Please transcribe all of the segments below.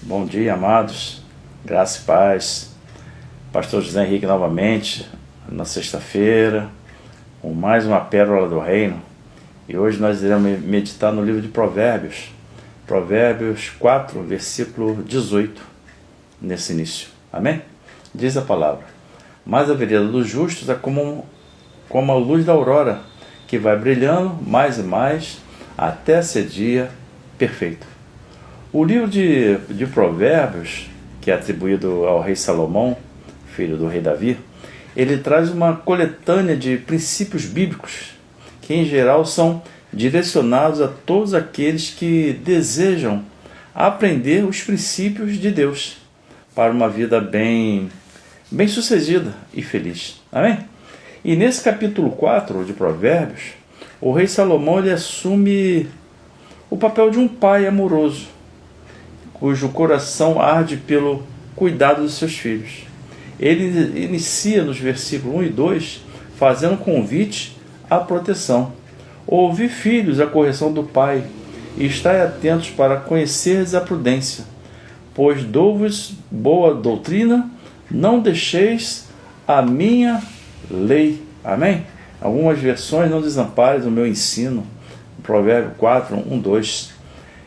Bom dia, amados. Graça e paz. Pastor José Henrique novamente, na sexta-feira, com mais uma pérola do reino. E hoje nós iremos meditar no livro de Provérbios. Provérbios 4, versículo 18, nesse início. Amém? Diz a palavra: mas a vereda dos justos é como a luz da aurora, que vai brilhando mais e mais, até ser dia perfeito. O livro de Provérbios, que é atribuído ao rei Salomão, filho do rei Davi, ele traz uma coletânea de princípios bíblicos, que em geral são direcionados a todos aqueles que desejam aprender os princípios de Deus para uma vida bem sucedida e feliz. Amém? E nesse capítulo 4 de Provérbios, o rei Salomão ele assume o papel de um pai amoroso, cujo coração arde pelo cuidado dos seus filhos. Ele inicia nos versículos 1 e 2 fazendo um convite à proteção. Ouvi, filhos, a correção do pai, e estai atentos para conheceres a prudência, pois dou-vos boa doutrina, não deixeis a minha lei. Amém? Algumas versões: não desampares o meu ensino. Provérbio 4, 1, 2.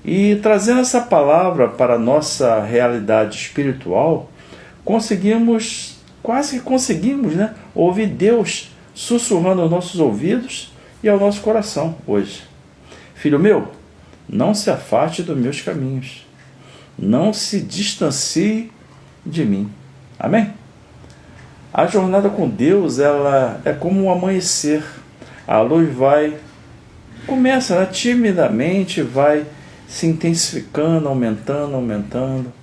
E trazendo essa palavra para a nossa realidade espiritual, quase que conseguimos, ouvir Deus sussurrando aos nossos ouvidos e ao nosso coração hoje. Filho meu, não se afaste dos meus caminhos, não se distancie de mim. Amém? A jornada com Deus, ela é como um amanhecer. A luz começa timidamente, vai se intensificando, aumentando.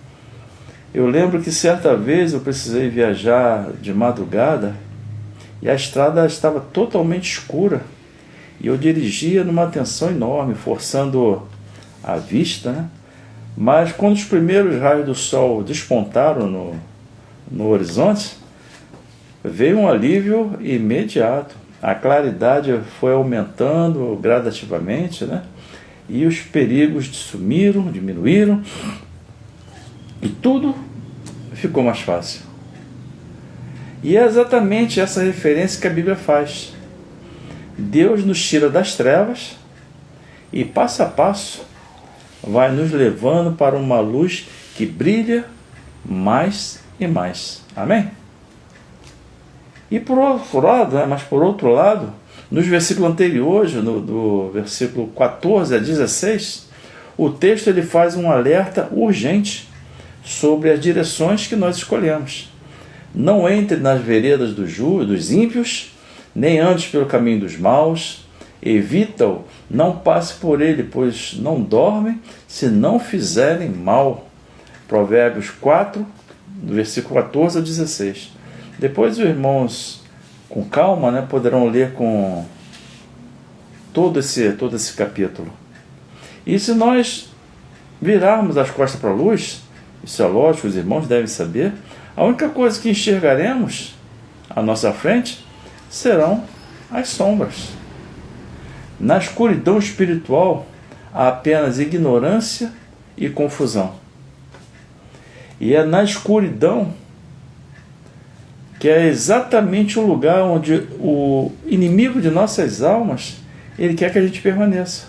Eu lembro que certa vez eu precisei viajar de madrugada e a estrada estava totalmente escura e eu dirigia numa tensão enorme, forçando a vista, Mas quando os primeiros raios do sol despontaram no horizonte, veio um alívio imediato. A claridade foi aumentando gradativamente, e os perigos diminuíram, e tudo ficou mais fácil. E é exatamente essa referência que a Bíblia faz. Deus nos tira das trevas e, passo a passo, vai nos levando para uma luz que brilha mais e mais. Amém? E por outro lado, nos versículos anteriores, do versículo 14 a 16, o texto ele faz um alerta urgente sobre as direções que nós escolhemos. Não entre nas veredas dos ímpios, nem andes pelo caminho dos maus, evita-o, não passe por ele, pois não dormem se não fizerem mal. Provérbios 4, do versículo 14 a 16. Depois os irmãos, com calma, poderão ler com todo esse capítulo. E se nós virarmos as costas para a luz, isso é lógico, os irmãos devem saber, a única coisa que enxergaremos à nossa frente serão as sombras. Na escuridão espiritual há apenas ignorância e confusão. E é na escuridão que é exatamente o lugar onde o inimigo de nossas almas, ele quer que a gente permaneça,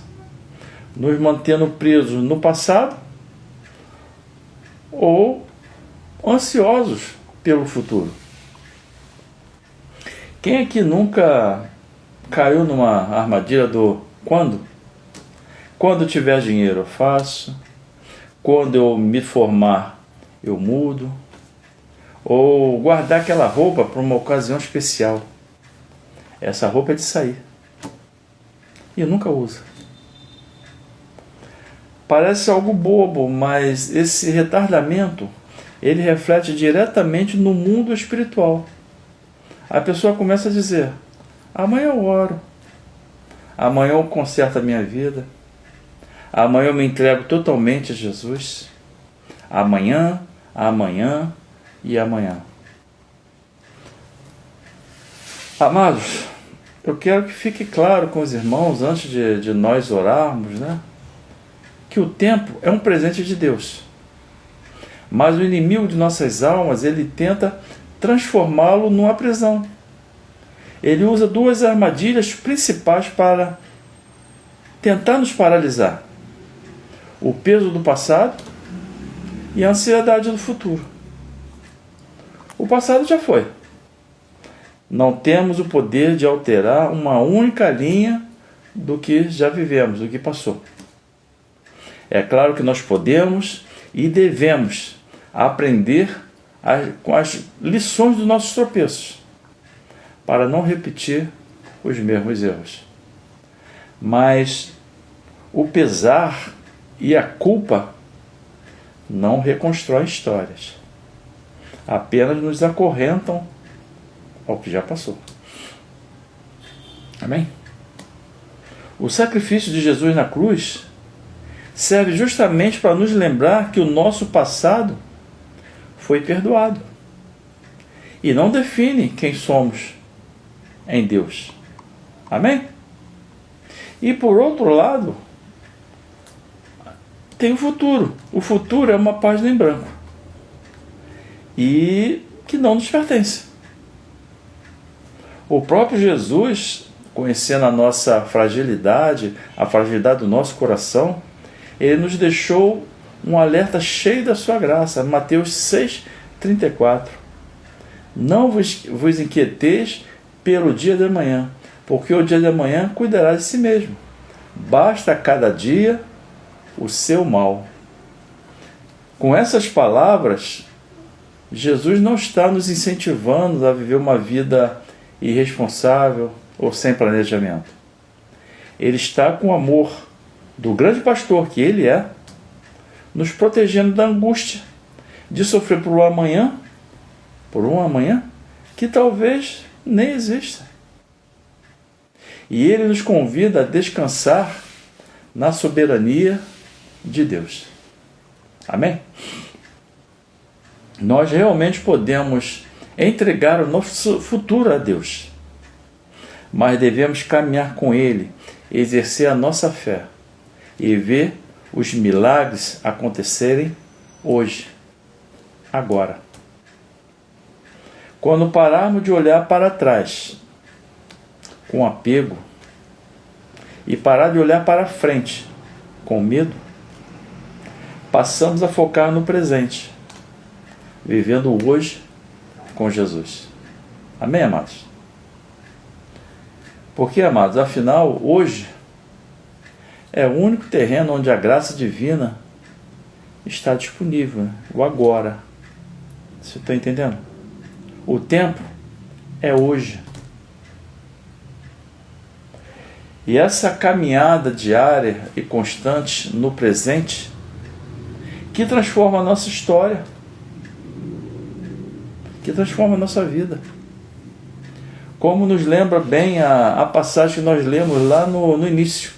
nos mantendo presos no passado ou ansiosos pelo futuro. Quem aqui nunca caiu numa armadilha do quando? Quando tiver dinheiro eu faço, quando eu me formar eu mudo, ou guardar aquela roupa para uma ocasião especial. Essa roupa é de sair e nunca usa. Parece algo bobo, mas esse retardamento ele reflete diretamente no mundo espiritual. A pessoa começa a dizer: amanhã eu oro, amanhã eu conserto a minha vida, amanhã eu me entrego totalmente a Jesus, amanhã e amanhã. Amados, eu quero que fique claro com os irmãos, antes de nós orarmos, que o tempo é um presente de Deus. Mas o inimigo de nossas almas, ele tenta transformá-lo numa prisão. Ele usa duas armadilhas principais para tentar nos paralisar: o peso do passado e a ansiedade do futuro. O passado já foi. Não temos o poder de alterar uma única linha do que já vivemos, do que passou. É claro que nós podemos e devemos aprender com as lições dos nossos tropeços, para não repetir os mesmos erros. Mas o pesar e a culpa não reconstroem histórias, apenas nos acorrentam ao que já passou. Amém? O sacrifício de Jesus na cruz serve justamente para nos lembrar que o nosso passado foi perdoado e não define quem somos em Deus. Amém? E por outro lado, tem o futuro. O futuro é uma página em branco e que não nos pertence. O próprio Jesus, conhecendo a nossa fragilidade, a fragilidade do nosso coração, ele nos deixou um alerta cheio da sua graça. Mateus 6,34. Não vos inquieteis pelo dia de amanhã, porque o dia de amanhã cuidará de si mesmo. Basta a cada dia o seu mal. Com essas palavras, Jesus não está nos incentivando a viver uma vida irresponsável ou sem planejamento. Ele está com o amor do grande pastor que ele é, nos protegendo da angústia de sofrer por um amanhã que talvez nem exista. E ele nos convida a descansar na soberania de Deus. Amém? Nós realmente podemos entregar o nosso futuro a Deus, mas devemos caminhar com Ele, exercer a nossa fé e ver os milagres acontecerem hoje, agora. Quando pararmos de olhar para trás com apego e parar de olhar para frente com medo, passamos a focar no presente, vivendo o hoje com Jesus. Amém, amados? Porque, amados, afinal, hoje é o único terreno onde a graça divina está disponível, o agora. Você está entendendo? O tempo é hoje. E essa caminhada diária e constante no presente que transforma a nossa história, que transforma a nossa vida. Como nos lembra bem a passagem que nós lemos lá no início.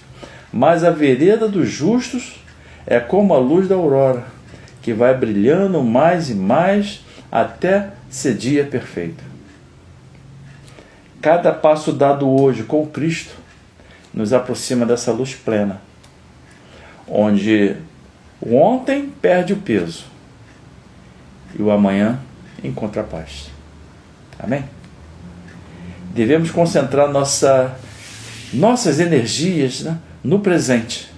Mas a vereda dos justos é como a luz da aurora, que vai brilhando mais e mais até ser dia perfeito. Cada passo dado hoje com Cristo nos aproxima dessa luz plena, onde o ontem perde o peso e o amanhã encontra a paz. Amém? Devemos concentrar nossas energias, né, no presente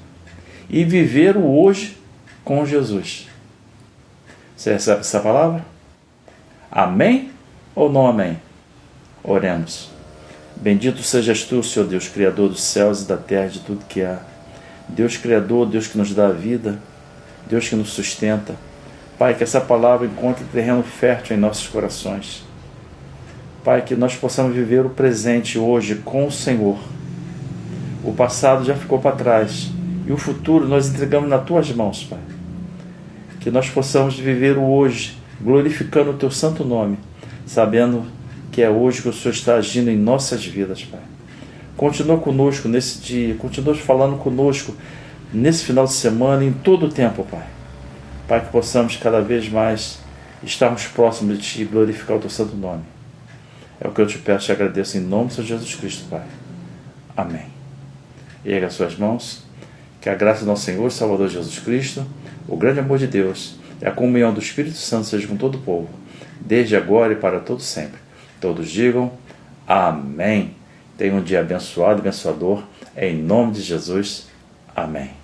e viver o hoje com Jesus. Você recebe essa palavra? Amém ou não amém? Oremos. Bendito sejas tu, Senhor Deus, Criador dos céus e da terra, de tudo que há. Deus Criador, Deus que nos dá a vida, Deus que nos sustenta. Pai, que essa palavra encontre terreno fértil em nossos corações. Pai, que nós possamos viver o presente hoje com o Senhor. O passado já ficou para trás e o futuro nós entregamos nas tuas mãos, Pai. Que nós possamos viver o hoje, glorificando o teu santo nome, sabendo que é hoje que o Senhor está agindo em nossas vidas, Pai. Continua conosco nesse dia, continua falando conosco nesse final de semana, em todo o tempo, Pai. Pai, que possamos cada vez mais estarmos próximos de Ti e glorificar o teu santo nome. É o que eu te peço e te agradeço em nome do Senhor Jesus Cristo, Pai. Amém. Erga as suas mãos, que a graça do nosso Senhor e Salvador Jesus Cristo, o grande amor de Deus e a comunhão do Espírito Santo seja com todo o povo, desde agora e para todo sempre. Todos digam amém. Tenha um dia abençoado e abençoador, em nome de Jesus. Amém.